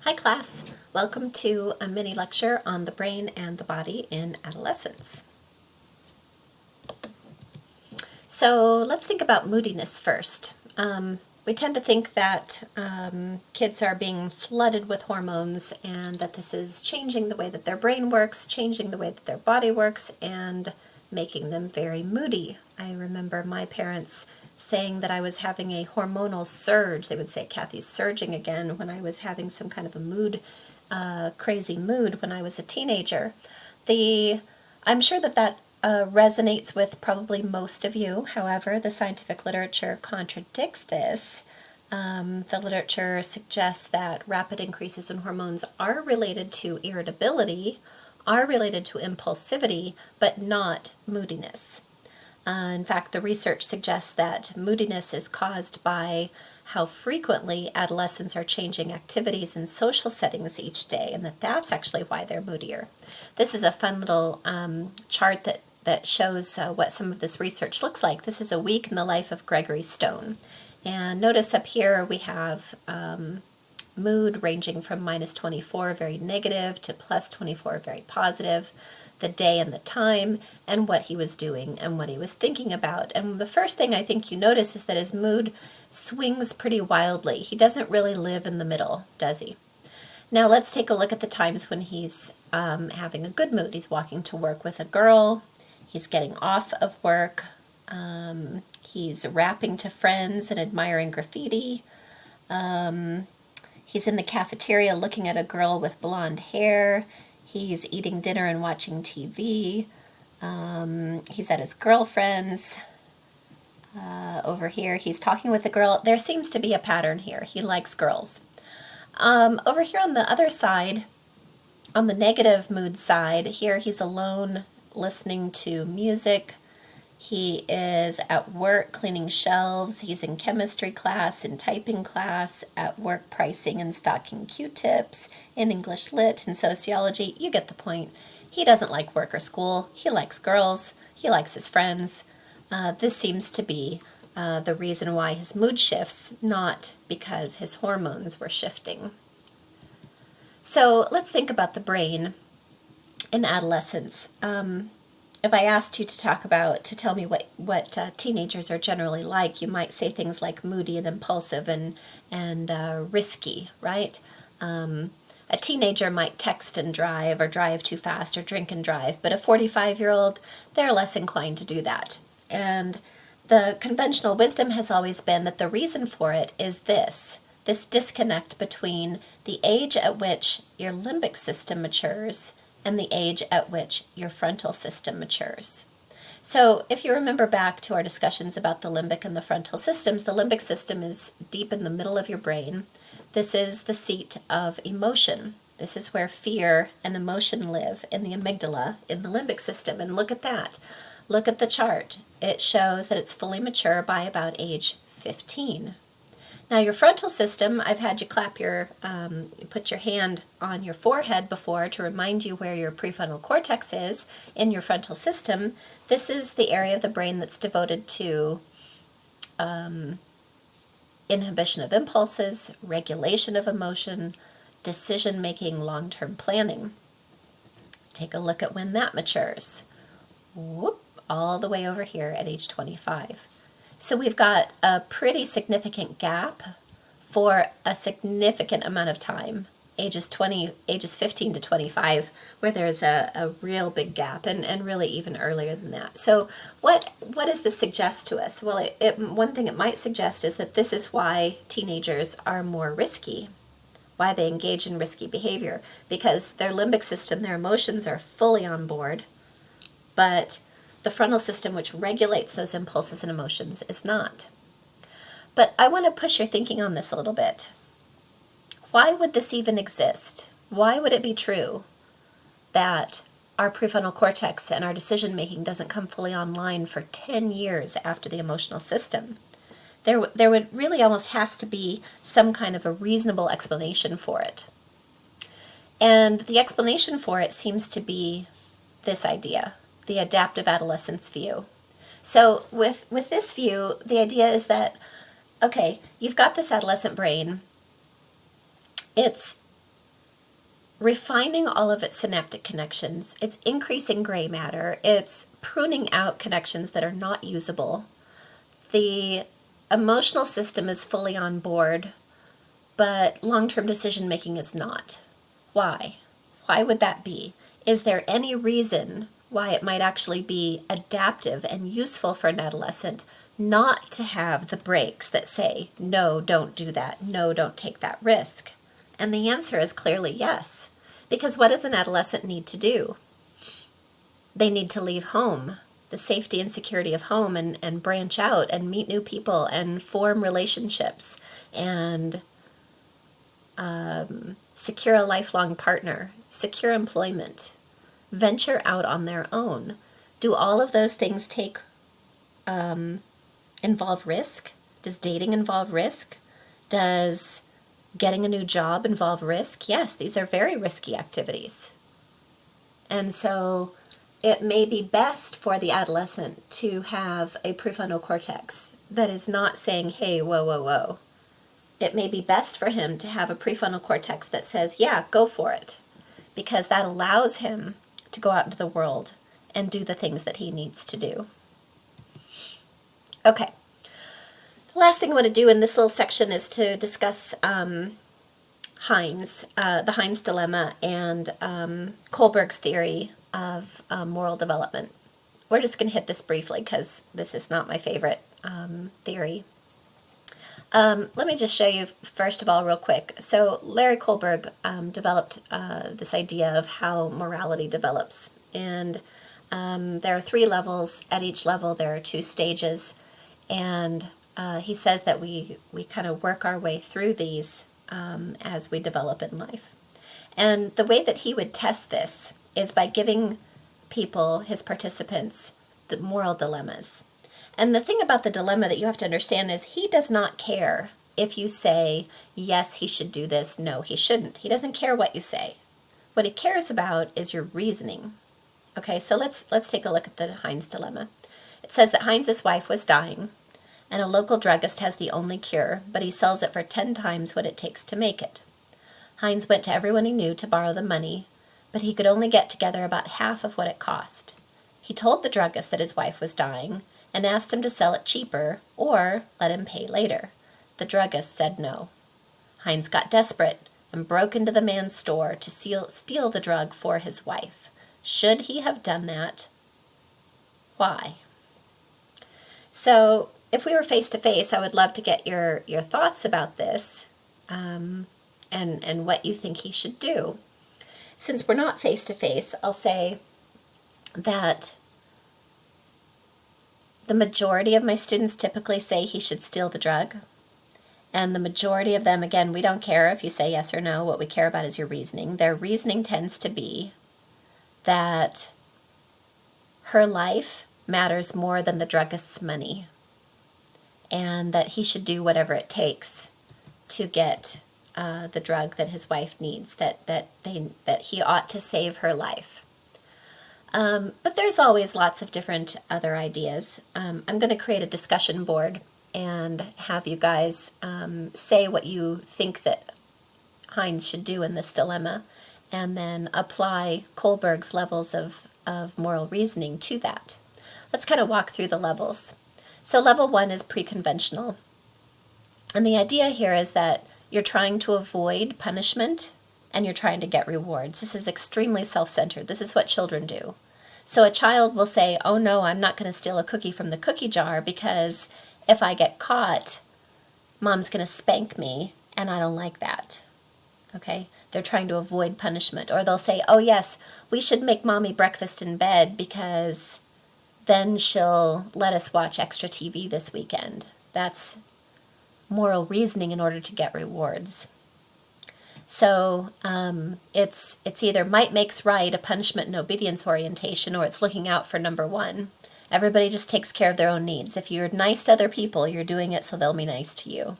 Hi class, welcome to a mini lecture on the brain and the body in adolescence. So let's think about moodiness first. We tend to think that kids are being flooded with hormones and that this is changing the way that their brain works, changing the way that their body works, and making them very moody. I remember my parents saying that I was having a hormonal surge. They would say, "Kathy's surging again," when I was having some kind of a mood, crazy mood when I was a teenager. I'm sure that resonates with probably most of you. However, the scientific literature contradicts this. The literature suggests that rapid increases in hormones are related to irritability, are related to impulsivity, but not moodiness. In fact, the research suggests that moodiness is caused by how frequently adolescents are changing activities and social settings each day, and that's actually why they're moodier. This is a fun little chart that shows what some of this research looks like. This is a week in the life of Gregory Stone. And notice up here we have mood ranging from -24, very negative, to +24, very positive, the day and the time, and what he was doing and what he was thinking about. And the first thing I think you notice is that his mood swings pretty wildly. He doesn't really live in the middle, does he? Now let's take a look at the times when he's having a good mood. He's walking to work with a girl. He's getting off of work. He's rapping to friends and admiring graffiti. He's in the cafeteria looking at a girl with blonde hair. He's eating dinner and watching TV. He's at his girlfriend's. Over here, he's talking with a girl. There seems to be a pattern here. He likes girls. Over here on the other side, on the negative mood side, here he's alone listening to music. He is at work cleaning shelves. He's in chemistry class, in typing class, at work pricing and stocking Q-tips, in English Lit, and sociology. You get the point. He doesn't like work or school. He likes girls. He likes his friends. This seems to be the reason why his mood shifts, not because his hormones were shifting. So let's think about the brain in adolescence. If I asked you to tell me what teenagers are generally like, you might say things like moody and impulsive and risky, right? A teenager might text and drive, or drive too fast, or drink and drive, but a 45-year-old, they're less inclined to do that. And the conventional wisdom has always been that the reason for it is this disconnect between the age at which your limbic system matures and the age at which your frontal system matures. So if you remember back to our discussions about the limbic and the frontal systems, the limbic system is deep in the middle of your brain. This is the seat of emotion. This is where fear and emotion live, in the amygdala, in the limbic system. And look at that. Look at the chart. It shows that it's fully mature by about age 15. Now your frontal system, I've had you put your hand on your forehead before to remind you where your prefrontal cortex is in your frontal system. This is the area of the brain that's devoted to inhibition of impulses, regulation of emotion, decision-making, long-term planning. Take a look at when that matures. Whoop, all the way over here at age 25. So we've got a pretty significant gap for a significant amount of time, ages 15 to 25, where there's a real big gap, and really even earlier than that. So what does this suggest to us? Well, one thing it might suggest is that this is why teenagers are more risky, why they engage in risky behavior, because their limbic system, their emotions are fully on board, but the frontal system, which regulates those impulses and emotions, is not. But I want to push your thinking on this a little bit. Why would this even exist? Why would it be true that our prefrontal cortex and our decision-making doesn't come fully online for 10 years after the emotional system? There would really almost has to be some kind of a reasonable explanation for it. And the explanation for it seems to be this idea: the adaptive adolescence view. So with this view, the idea is that, okay, you've got this adolescent brain. It's refining all of its synaptic connections. It's increasing gray matter. It's pruning out connections that are not usable. The emotional system is fully on board, but long-term decision making is not. Why? Why would that be? Is there any reason why it might actually be adaptive and useful for an adolescent not to have the brakes that say, no, don't do that, no, don't take that risk? And the answer is clearly yes. Because what does an adolescent need to do? They need to leave home, the safety and security of home, and branch out and meet new people and form relationships and secure a lifelong partner, secure employment, venture out on their own. Do all of those things involve risk? Does dating involve risk? Does getting a new job involve risk? Yes, these are very risky activities. And so it may be best for the adolescent to have a prefrontal cortex that is not saying, hey, whoa, whoa, whoa. It may be best for him to have a prefrontal cortex that says, yeah, go for it, because that allows him to go out into the world and do the things that he needs to do. Okay. The last thing I want to do in this little section is to discuss Heinz, the Heinz dilemma, and Kohlberg's theory of moral development. We're just going to hit this briefly because this is not my favorite theory. Let me just show you, first of all, real quick. So Larry Kohlberg developed this idea of how morality develops. And there are 3 levels. At each level, there are 2 stages. And he says that we kind of work our way through these as we develop in life. And the way that he would test this is by giving people, his participants, the moral dilemmas. And the thing about the dilemma that you have to understand is he does not care if you say, yes, he should do this, no, he shouldn't. He doesn't care what you say. What he cares about is your reasoning. Okay, so let's take a look at the Heinz dilemma. It says that Heinz's wife was dying, and a local druggist has the only cure, but he sells it for 10 times what it takes to make it. Heinz went to everyone he knew to borrow the money, but he could only get together about half of what it cost. He told the druggist that his wife was dying and asked him to sell it cheaper or let him pay later. The druggist said no. Heinz got desperate and broke into the man's store to steal the drug for his wife. Should he have done that? Why? So if we were face to face, I would love to get your thoughts about this and what you think he should do. Since we're not face to face, I'll say that the majority of my students typically say he should steal the drug. And the majority of them, again, we don't care if you say yes or no. What we care about is your reasoning. Their reasoning tends to be that her life matters more than the druggist's money, and that he should do whatever it takes to get the drug that his wife needs, that he ought to save her life. But there's always lots of different other ideas. I'm going to create a discussion board and have you guys say what you think that Heinz should do in this dilemma, and then apply Kohlberg's levels of moral reasoning to that. Let's kind of walk through the levels. So level 1 is pre-conventional. And the idea here is that you're trying to avoid punishment and you're trying to get rewards. This is extremely self-centered. This is what children do. So a child will say, oh no, I'm not going to steal a cookie from the cookie jar because if I get caught, mom's going to spank me and I don't like that. Okay? They're trying to avoid punishment. Or they'll say, oh yes, we should make mommy breakfast in bed because then she'll let us watch extra TV this weekend. That's moral reasoning in order to get rewards. So it's either might makes right, a punishment and obedience orientation, or it's looking out for number 1. Everybody just takes care of their own needs. If you're nice to other people, you're doing it so they'll be nice to you.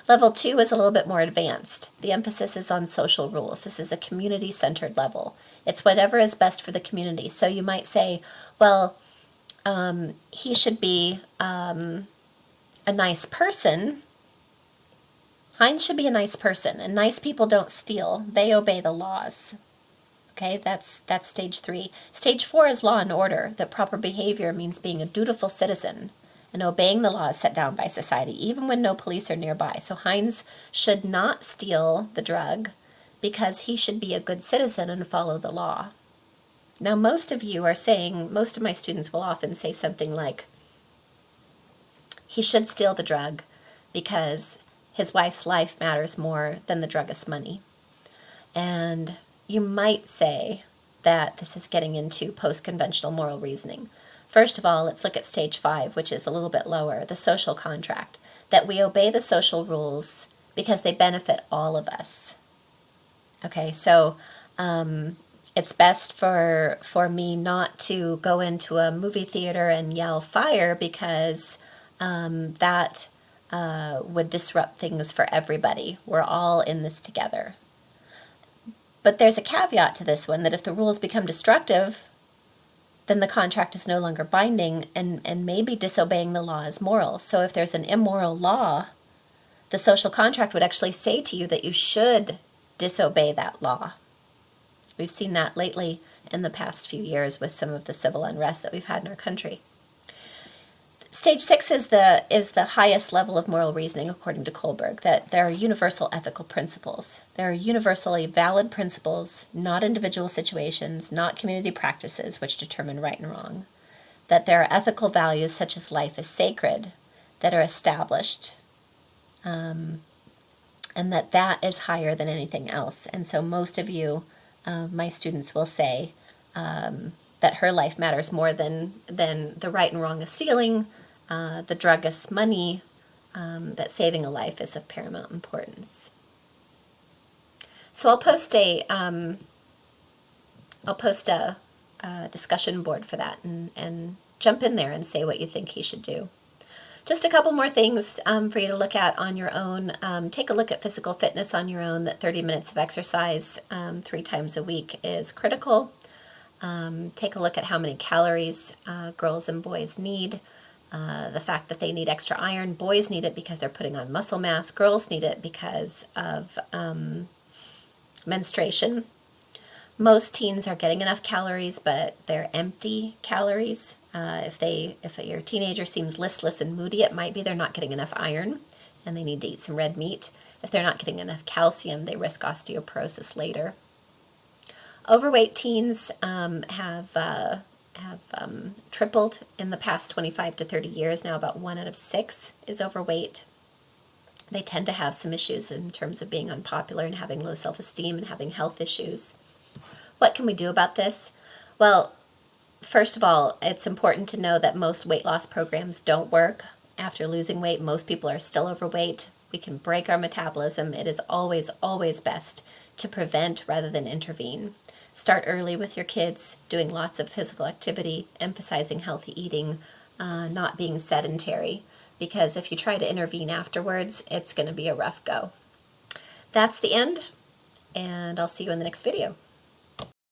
Level 2 is a little bit more advanced. The emphasis is on social rules. This is a community-centered level. It's whatever is best for the community. So you might say, well, he should be a nice person, Heinz should be a nice person, and nice people don't steal. They obey the laws. Okay, that's stage 3. Stage 4 is law and order, that proper behavior means being a dutiful citizen and obeying the laws set down by society, even when no police are nearby. So Heinz should not steal the drug because he should be a good citizen and follow the law. Now, most of you are saying, most of my students will often say something like, he should steal the drug because his wife's life matters more than the druggist's money. And you might say that this is getting into post-conventional moral reasoning. First of all, let's look at stage 5, which is a little bit lower, the social contract, that we obey the social rules because they benefit all of us. Okay, so it's best for me not to go into a movie theater and yell fire because that would disrupt things for everybody. We're all in this together. But there's a caveat to this one, that if the rules become destructive, then the contract is no longer binding, and maybe disobeying the law is moral. So if there's an immoral law, the social contract would actually say to you that you should disobey that law. We've seen that lately in the past few years with some of the civil unrest that we've had in our country. Stage 6 is the highest level of moral reasoning, according to Kohlberg, that there are universal ethical principles. There are universally valid principles, not individual situations, not community practices, which determine right and wrong. That there are ethical values such as life is sacred that are established, and that is higher than anything else. And so most of you, my students, will say that her life matters more than the right and wrong of stealing, the druggist's money, that saving a life is of paramount importance. So I'll post a discussion board for that, and jump in there and say what you think he should do. Just a couple more things for you to look at on your own. Take a look at physical fitness on your own, that 30 minutes of exercise 3 times a week is critical. Take a look at how many calories girls and boys need. The fact that they need extra iron. Boys need it because they're putting on muscle mass. Girls need it because of menstruation. Most teens are getting enough calories, but they're empty calories. If your teenager seems listless and moody, it might be they're not getting enough iron and they need to eat some red meat. If they're not getting enough calcium, they risk osteoporosis later. Overweight teens have tripled in the past 25 to 30 years. Now about 1 out of 6 is overweight. They tend to have some issues in terms of being unpopular and having low self-esteem and having health issues. What can we do about this? Well, first of all, it's important to know that most weight loss programs don't work. After losing weight, most people are still overweight. We can break our metabolism. It is always, always best to prevent rather than intervene. Start early with your kids, doing lots of physical activity, emphasizing healthy eating, not being sedentary, because if you try to intervene afterwards, it's going to be a rough go. That's the end, and I'll see you in the next video.